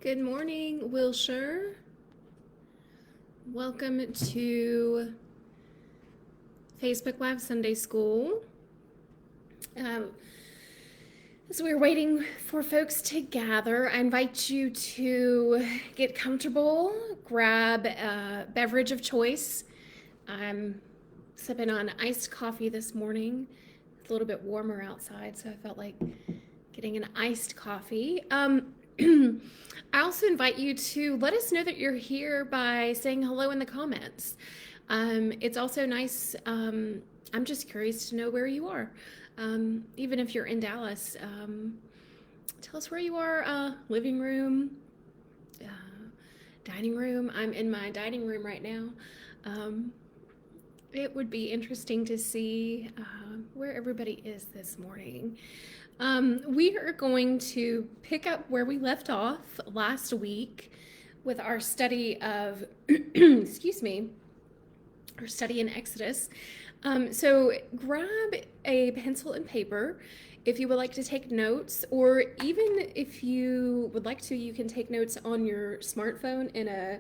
Good morning, Wilshire. Welcome to Facebook Live Sunday School. As we're waiting for folks to gather, I invite you to get comfortable, grab a beverage of choice. I'm sipping on iced coffee this morning. It's a little bit warmer outside, so I felt like getting an iced coffee. I also invite you to let us know that you're here by saying hello in the comments. It's also nice. I'm just curious to know where you are. Even if you're in Dallas, tell us where you are. Living room, dining room. I'm in my dining room right now. It would be interesting to see where everybody is this morning. We are going to pick up where we left off last week with our study of, excuse me, our study in Exodus. So grab a pencil and paper if you would like to take notes, or even if you would like to, you can take notes on your smartphone in a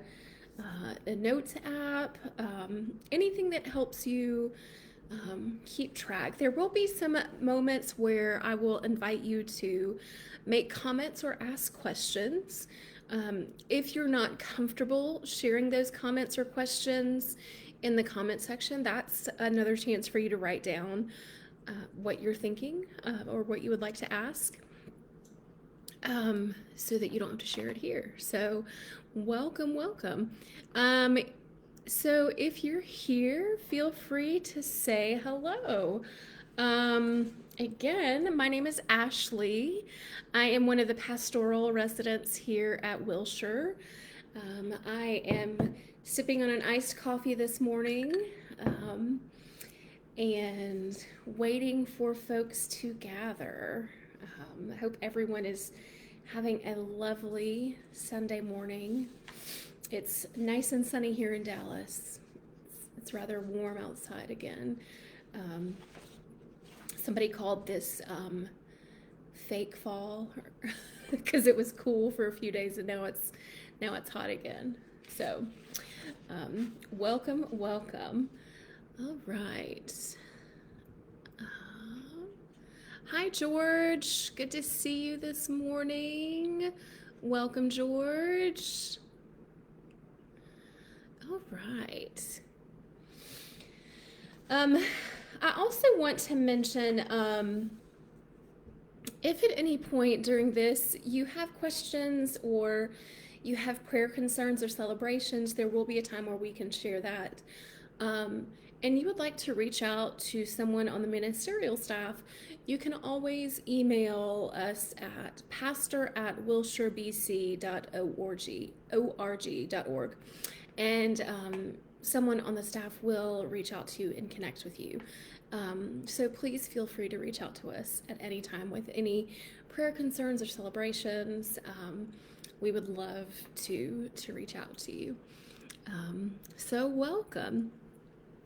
notes app, anything that helps you keep track. There will be some moments where I will invite you to make comments or ask questions. If you're not comfortable sharing those comments or questions in the comment section, that's another chance for you to write down what you're thinking or what you would like to ask, so that you don't have to share it here. So welcome. So if you're here, feel free to say hello. Again, my name is Ashley. I am one of the pastoral residents here at Wilshire. I am sipping on an iced coffee this morning, and waiting for folks to gather. I hope everyone is having a lovely Sunday morning. It's nice and sunny here in Dallas. It's rather warm outside again. Somebody called this fake fall because it was cool for a few days, and now it's hot again. So welcome. All right. Hi, George. Good to see you this morning. Welcome, George. All right. I also want to mention, if at any point during this you have questions or you have prayer concerns or celebrations, there will be a time where we can share that. And you would like to reach out to someone on the ministerial staff, you can always email us at pastor@wilshirebc.org. And someone on the staff will reach out to you and connect with you. So please feel free to reach out to us at any time with any prayer concerns or celebrations. We would love to reach out to you. So welcome.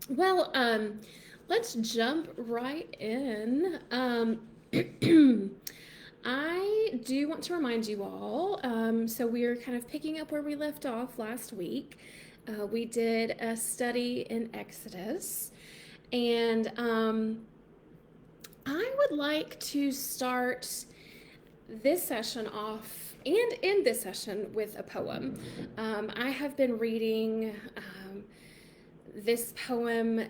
Well, let's jump right in. I do want to remind you all, so we are kind of picking up where we left off last week. We did a study in Exodus, and I would like to start this session off and end this session with a poem. I have been reading this poem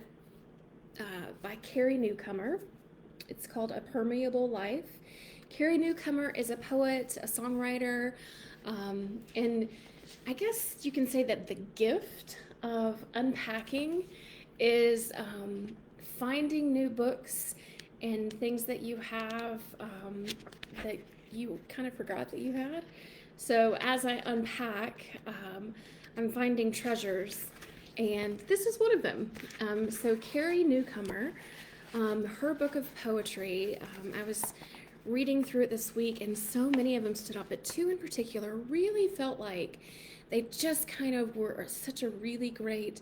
by Carrie Newcomer. It's called A Permeable Life. Carrie Newcomer is a poet, a songwriter, and I guess you can say that the gift of unpacking is finding new books and things that you have that you kind of forgot that you had. So as I unpack, I'm finding treasures, and this is one of them. So Carrie Newcomer, her book of poetry, I was reading through it this week, and so many of them stood out, but two in particular really felt like they just kind of were such a really great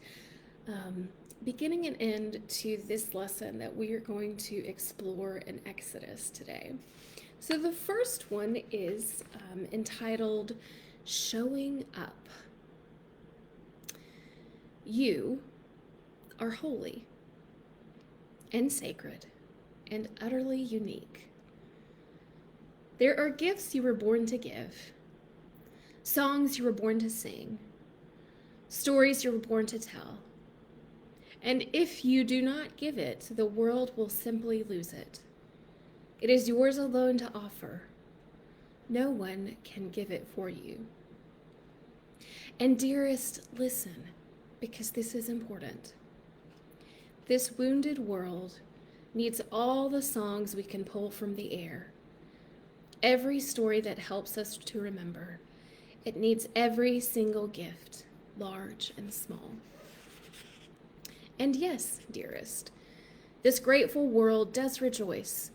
beginning and end to this lesson that we are going to explore in Exodus today. So the first one is entitled showing up. You are holy and sacred and utterly unique. There are gifts you were born to give, songs you were born to sing, stories you were born to tell. And if you do not give it, the world will simply lose it. It is yours alone to offer. No one can give it for you. And dearest, listen, because this is important. This wounded world needs all the songs we can pull from the air. Every story that helps us to remember. It needs every single gift, large and small. And yes, dearest, this grateful world does rejoice.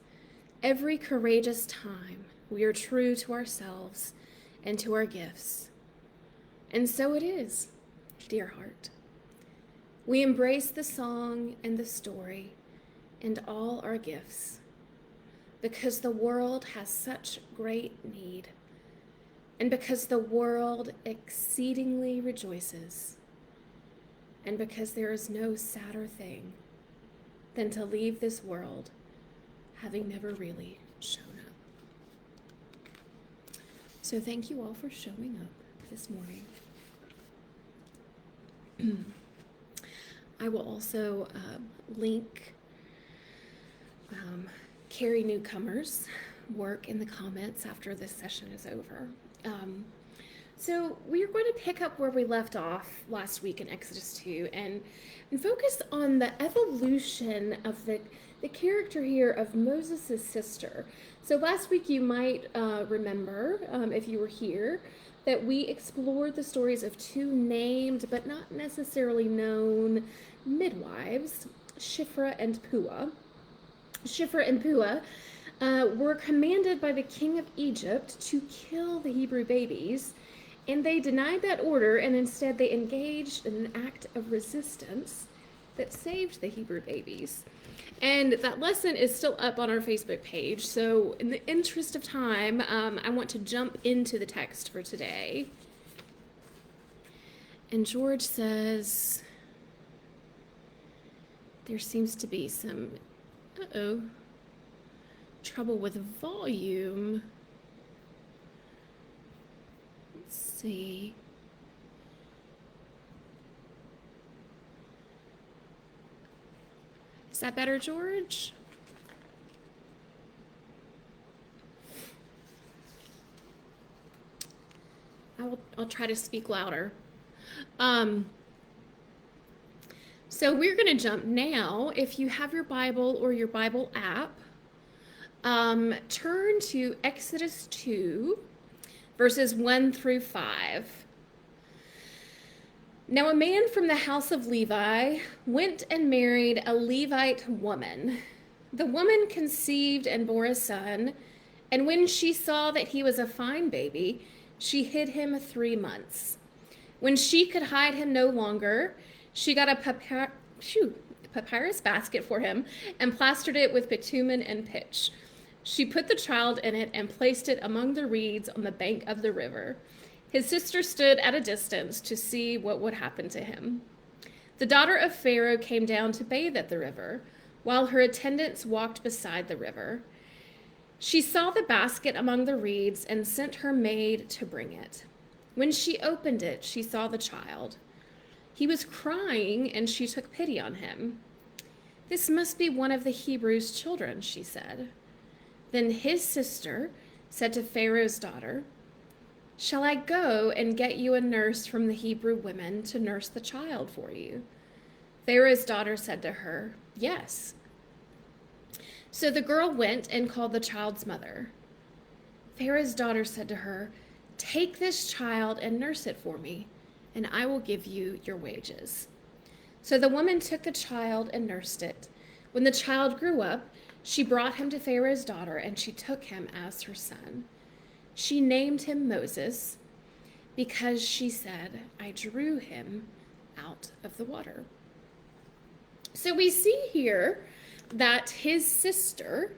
Every courageous time we are true to ourselves and to our gifts. And so it is, dear heart. We embrace the song and the story and all our gifts because the world has such great need and because the world exceedingly rejoices and because there is no sadder thing than to leave this world having never really shown up. So thank you all for showing up this morning. I will also link Carrie Newcomer's work in the comments after this session is over. So we are going to pick up where we left off last week in Exodus 2 and focus on the evolution of the character here of Moses' sister. So last week you might remember, if you were here, that we explored the stories of two named but not necessarily known midwives, Shiphrah and Puah. Shiphrah and Puah were commanded by the king of Egypt to kill the Hebrew babies, and they denied that order, and instead they engaged in an act of resistance that saved the Hebrew babies. And that lesson is still up on our Facebook page, so in the interest of time, I want to jump into the text for today. And George says, there seems to be some, trouble with volume. Let's see. Is that better, George? I'll try to speak louder. So we're going to jump now. If you have your Bible or your Bible app, turn to Exodus 2, verses 1 through 5. Now a man from the house of Levi went and married a Levite woman. The woman conceived and bore a son, and when she saw that he was a fine baby, she hid him 3 months. When she could hide him no longer, she got a papyrus basket for him and plastered it with bitumen and pitch. She put the child in it and placed it among the reeds on the bank of the river. His sister stood at a distance to see what would happen to him. The daughter of Pharaoh came down to bathe at the river, while her attendants walked beside the river. She saw the basket among the reeds and sent her maid to bring it. When she opened it, she saw the child. He was crying, and she took pity on him. "This must be one of the Hebrews' children," she said. Then his sister said to Pharaoh's daughter, "Shall I go and get you a nurse from the Hebrew women to nurse the child for you?" Pharaoh's daughter said to her, "Yes." So the girl went and called the child's mother. Pharaoh's daughter said to her, "Take this child and nurse it for me, and I will give you your wages." So the woman took the child and nursed it. When the child grew up, she brought him to Pharaoh's daughter, and she took him as her son. She named him Moses because she said, "I drew him out of the water." So we see here that his sister,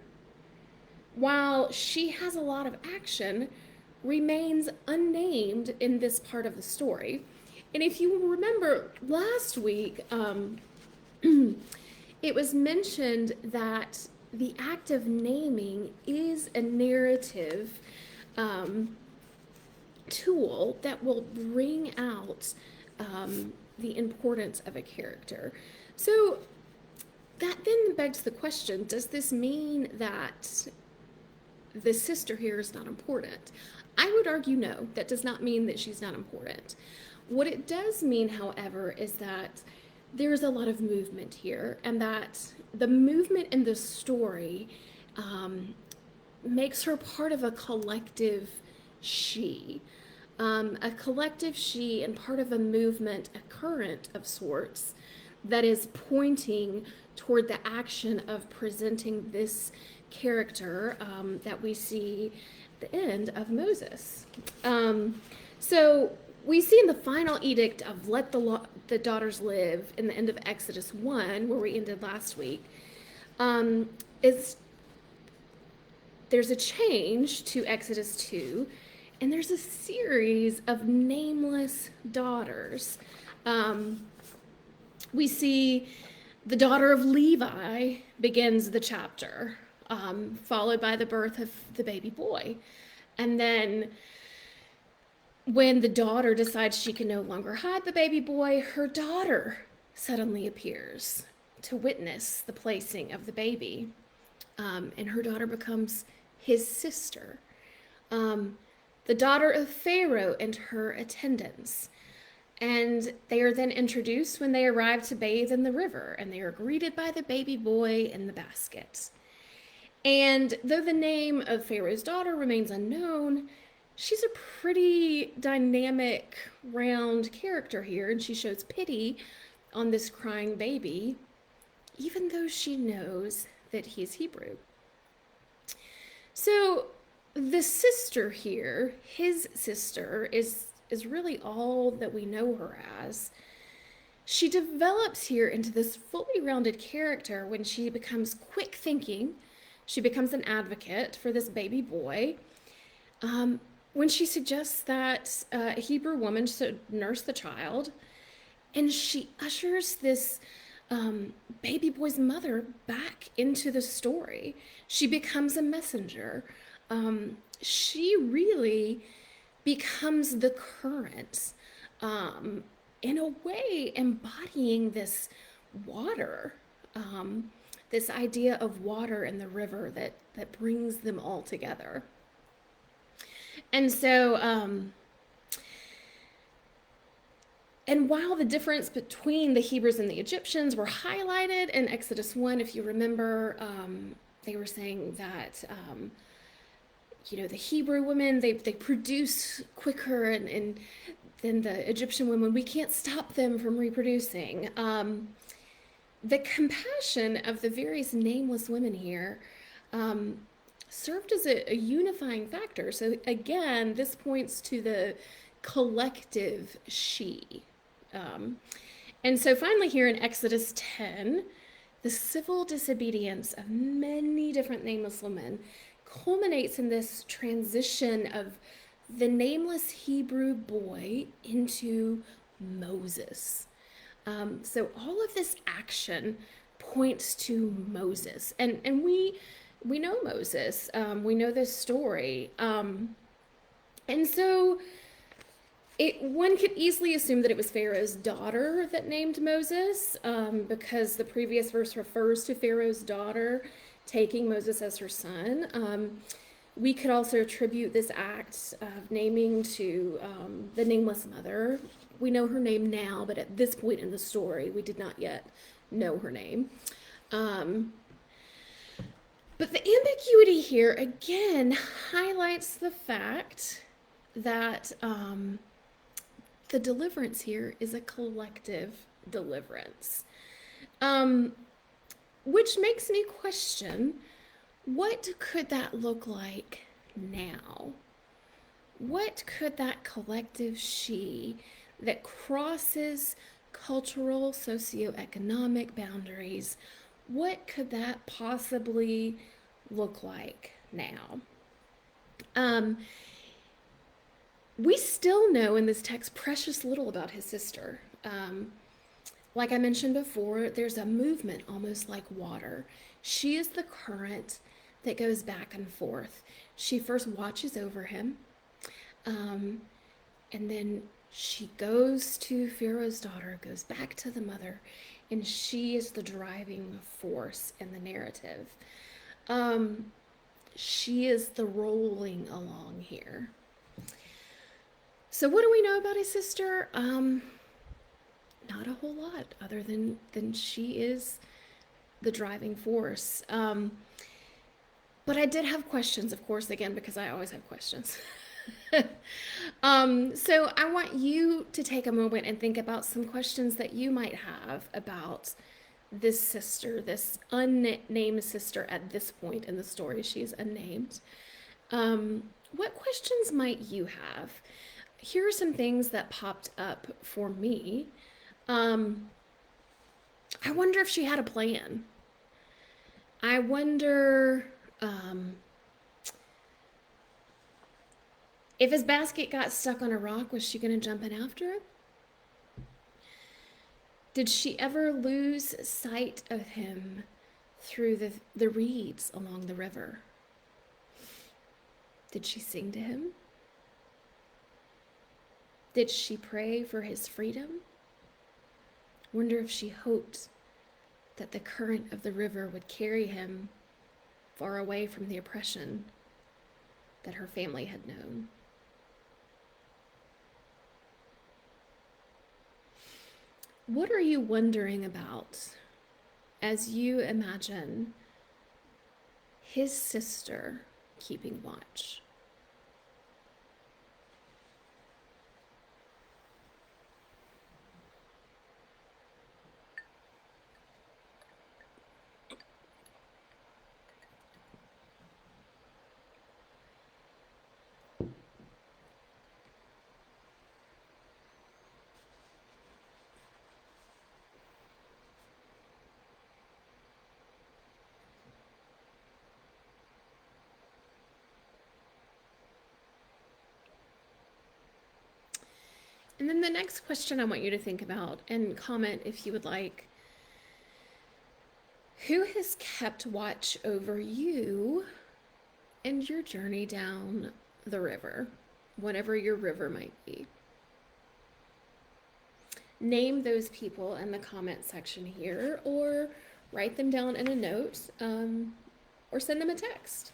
while she has a lot of action, remains unnamed in this part of the story. And if you remember last week, it was mentioned that the act of naming is a narrative tool that will bring out the importance of a character. So that then begs the question, does this mean that the sister here is not important? I would argue no, that does not mean that she's not important. What it does mean, however, is that there's a lot of movement here, and that the movement in the story makes her part of a collective she. A collective she and part of a movement, a current of sorts, that is pointing toward the action of presenting this character that we see at the end of Moses. So we see in the final edict of let the daughters live in the end of Exodus 1, where we ended last week, is there's a change to Exodus 2, and there's a series of nameless daughters. We see the daughter of Levi begins the chapter, followed by the birth of the baby boy. And then when the daughter decides she can no longer hide the baby boy, her daughter suddenly appears to witness the placing of the baby. And her daughter becomes his sister. The daughter of Pharaoh and her attendants. And they are then introduced when they arrive to bathe in the river, and they are greeted by the baby boy in the basket. And though the name of Pharaoh's daughter remains unknown, she's a pretty dynamic, round character here, and she shows pity on this crying baby, even though she knows that he's Hebrew. So the sister here, his sister, is really all that we know her as. She develops here into this fully rounded character when she becomes quick thinking. She becomes an advocate for this baby boy. When she suggests that a Hebrew woman should nurse the child, and she ushers this baby boy's mother back into the story. She becomes a messenger. She really becomes the current, in a way embodying this water, this idea of water in the river that brings them all together. And so, and while the difference between the Hebrews and the Egyptians were highlighted in Exodus 1, if you remember, they were saying that the Hebrew women, they produce quicker, and than the Egyptian women. We can't stop them from reproducing. The compassion of the various nameless women here served as a unifying factor. So again, this points to the collective she. And so finally here in Exodus 10, the civil disobedience of many different nameless women culminates in this transition of the nameless Hebrew boy into Moses. So all of this action points to Moses, and we know Moses. We know this story, and so one could easily assume that it was Pharaoh's daughter that named Moses, because the previous verse refers to Pharaoh's daughter taking Moses as her son. We could also attribute this act of naming to the nameless mother. We know her name now, but at this point in the story, we did not yet know her name. But the ambiguity here, again, highlights the fact that the deliverance here is a collective deliverance. Which makes me question, what could that look like now? What could that collective she that crosses cultural, socioeconomic boundaries, what could that possibly look like now? We still know in this text precious little about his sister. Like I mentioned before, there's a movement almost like water. She is the current that goes back and forth. She first watches over him, um, and then she goes to Pharaoh's daughter, goes back to the mother, and she is the driving force in the narrative. Um, she is the rolling along here. So what do we know about his sister? Not a whole lot, other than she is the driving force. But I did have questions, of course, again, because I always have questions. So I want you to take a moment and think about some questions that you might have about this sister, this unnamed sister at this point in the story. She's unnamed. What questions might you have? Here are some things that popped up for me. I wonder if she had a plan. I wonder if his basket got stuck on a rock, was she going to jump in after it? Did she ever lose sight of him through the reeds along the river? Did she sing to him? Did she pray for his freedom? Wonder if she hoped that the current of the river would carry him far away from the oppression that her family had known. What are you wondering about as you imagine his sister keeping watch? And then the next question I want you to think about, and comment if you would like, who has kept watch over you and your journey down the river, whatever your river might be? Name those people in the comment section here, or write them down in a note, or send them a text.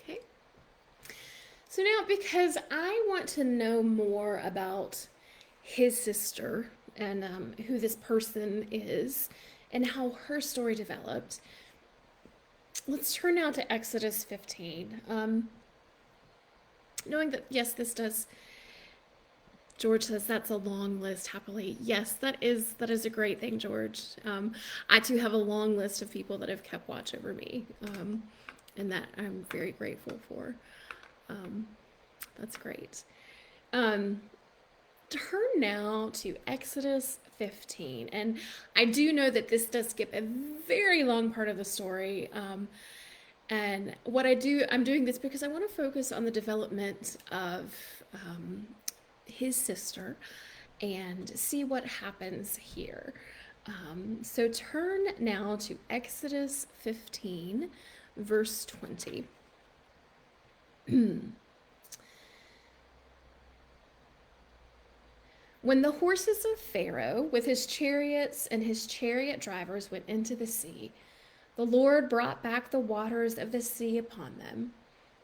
Okay. So now, because I want to know more about his sister and who this person is and how her story developed, let's turn now to Exodus 15. Knowing that, yes, this does, George says that's a long list, happily. Yes, that is a great thing, George. I too have a long list of people that have kept watch over me, and that I'm very grateful for. That's great. Turn now to Exodus 15. And I do know that this does skip a very long part of the story. And what I'm doing this because I want to focus on the development of his sister and see what happens here. So turn now to Exodus 15, verse 20. When the horses of Pharaoh with his chariots and his chariot drivers went into the sea, the Lord brought back the waters of the sea upon them,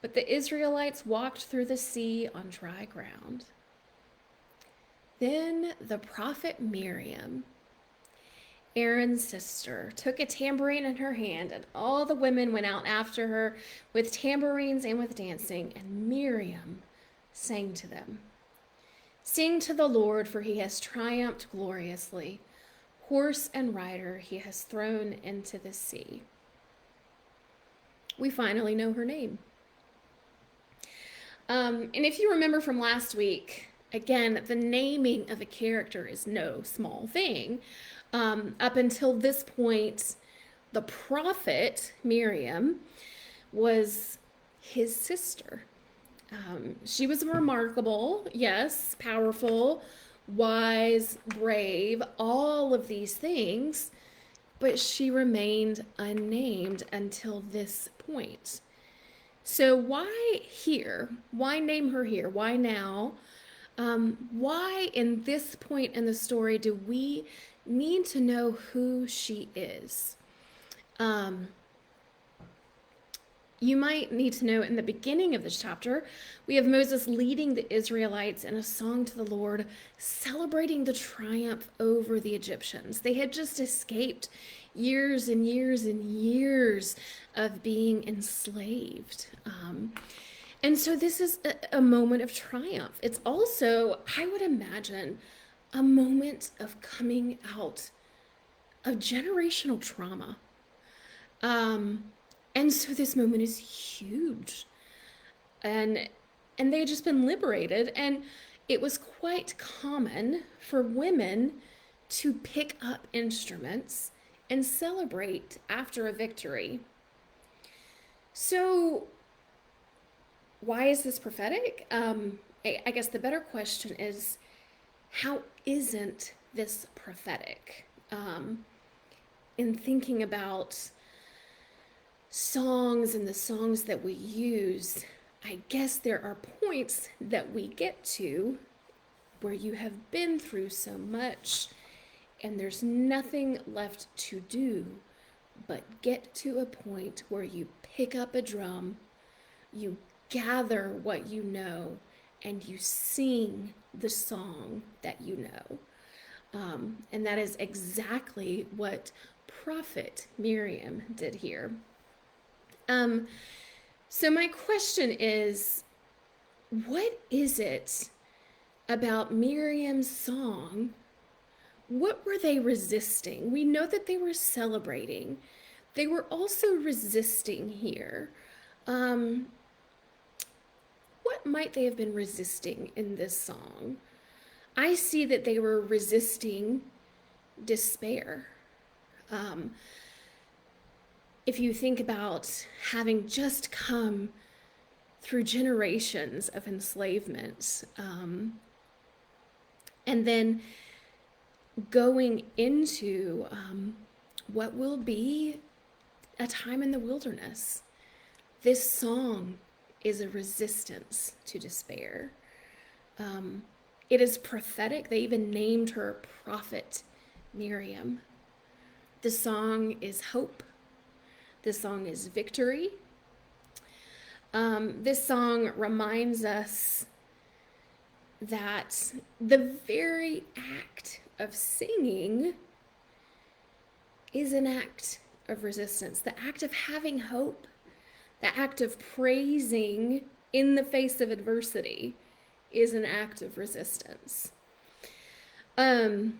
but the Israelites walked through the sea on dry ground. Then the prophet Miriam, Aaron's sister, took a tambourine in her hand, and all the women went out after her with tambourines and with dancing, and Miriam sang to them. Sing to the Lord, for he has triumphed gloriously. Horse and rider he has thrown into the sea. we finally know her name. And if you remember from last week, again, the naming of a character is no small thing. Up until this point, the prophet, Miriam, was his sister. She was remarkable, yes, powerful, wise, brave, all of these things, but she remained unnamed until this point. So why here? Why name her here? Why now? Why in this point in the story do we need to know who she is? You might need to know in the beginning of this chapter, we have Moses leading the Israelites in a song to the Lord, celebrating the triumph over the Egyptians. They had just escaped years and years and years of being enslaved. And so this is a moment of triumph. It's also, I would imagine, a moment of coming out of generational trauma. And so this moment is huge. And they had just been liberated, and it was quite common for women to pick up instruments and celebrate after a victory. So why is this prophetic? I guess the better question is, how isn't this prophetic? In thinking about songs and the songs that we use, I guess there are points that we get to where you have been through so much and there's nothing left to do but get to a point where you pick up a drum, you gather what you know, and you sing the song that you know. And that is exactly what prophet Miriam did here. So my question is, what is it about Miriam's song? What were they resisting? We know that they were celebrating. They were also resisting here. What might they have been resisting in this song? I see that they were resisting despair. If you think about having just come through generations of enslavement, and then going into what will be a time in the wilderness, this song is a resistance to despair. It is prophetic. They even named her prophet Miriam. The song is hope. This song is victory. This song reminds us that the very act of singing is an act of resistance. The act of having hope, the act of praising in the face of adversity is an act of resistance. And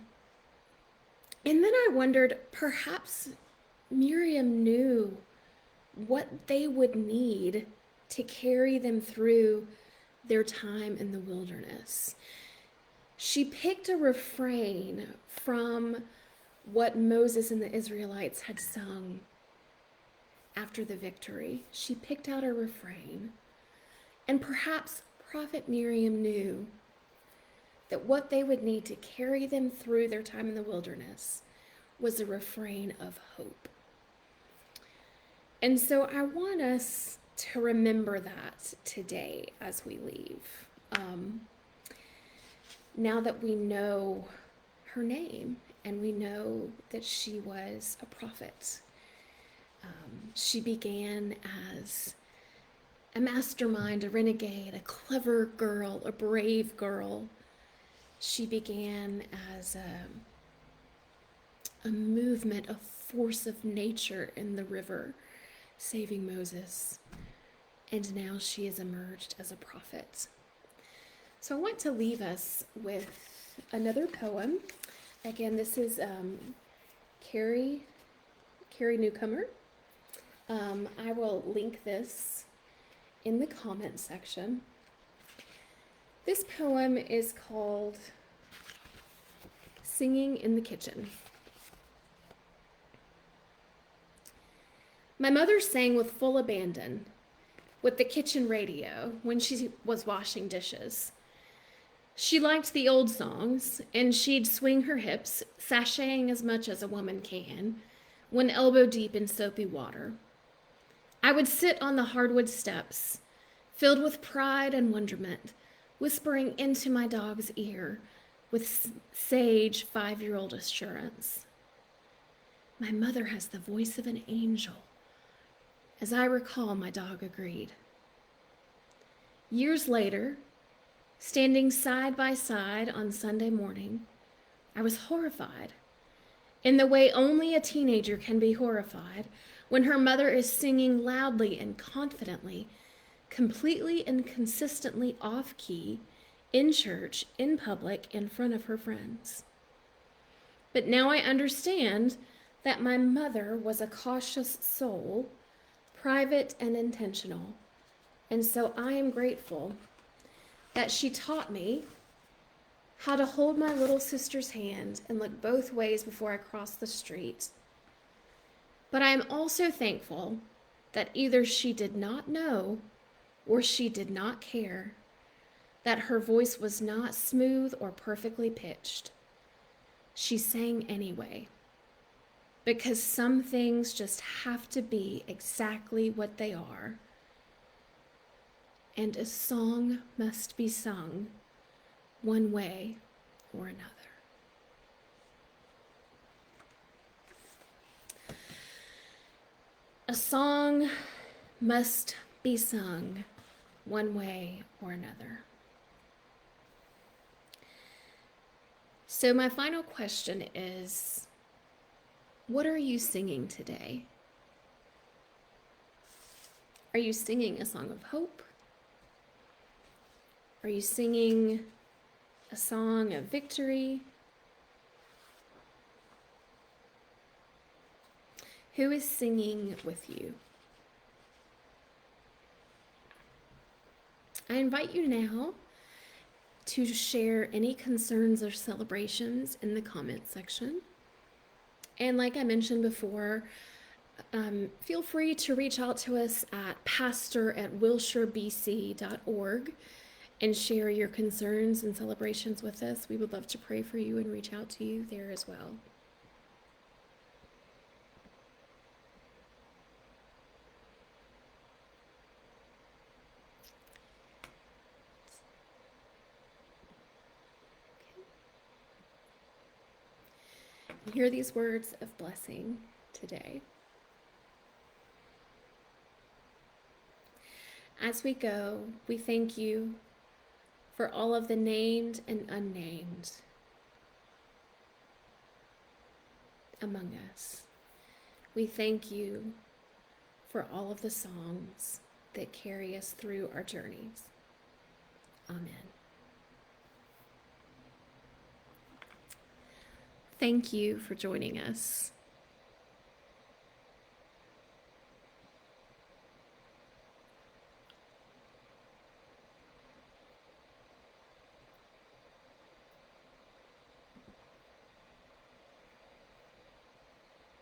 then I wondered, perhaps Miriam knew what they would need to carry them through their time in the wilderness. She picked a refrain from what Moses and the Israelites had sung after the victory. She picked out a refrain. And perhaps Prophet Miriam knew that what they would need to carry them through their time in the wilderness was a refrain of hope. And so I want us to remember that today as we leave. Now that we know her name and we know that she was a prophet, she began as a mastermind, a renegade, a clever girl, a brave girl. She began as a movement, a force of nature in the river, saving Moses. And now she has emerged as a prophet. So I want to leave us with another poem. Again, this is Carrie Newcomer. I will link this in the comment section. This poem is called Singing in the Kitchen. My mother sang with full abandon with the kitchen radio when she was washing dishes. She liked the old songs, and she'd swing her hips, sashaying as much as a woman can, when elbow deep in soapy water. I would sit on the hardwood steps, filled with pride and wonderment, whispering into my dog's ear with sage 5-year-old assurance. My mother has the voice of an angel. As I recall, my dog agreed. Years later, standing side by side on Sunday morning, I was horrified, in the way only a teenager can be horrified, when her mother is singing loudly and confidently, completely and consistently off-key, in church, in public, in front of her friends. But now I understand that my mother was a cautious soul, private and intentional, and so I am grateful that she taught me how to hold my little sister's hand and look both ways before I cross the street. But I am also thankful that either she did not know or she did not care, that her voice was not smooth or perfectly pitched. She sang anyway, because some things just have to be exactly what they are. And a song must be sung one way or another. A song must be sung one way or another. So my final question is, what are you singing today? Are you singing a song of hope? Are you singing a song of victory? Who is singing with you? I invite you now to share any concerns or celebrations in the comment section. And like I mentioned before, feel free to reach out to us at pastor@wilshirebc.org and share your concerns and celebrations with us. We would love to pray for you and reach out to you there as well. Hear these words of blessing today. As we go, we thank you for all of the named and unnamed among us. We thank you for all of the songs that carry us through our journeys. Amen. Thank you for joining us.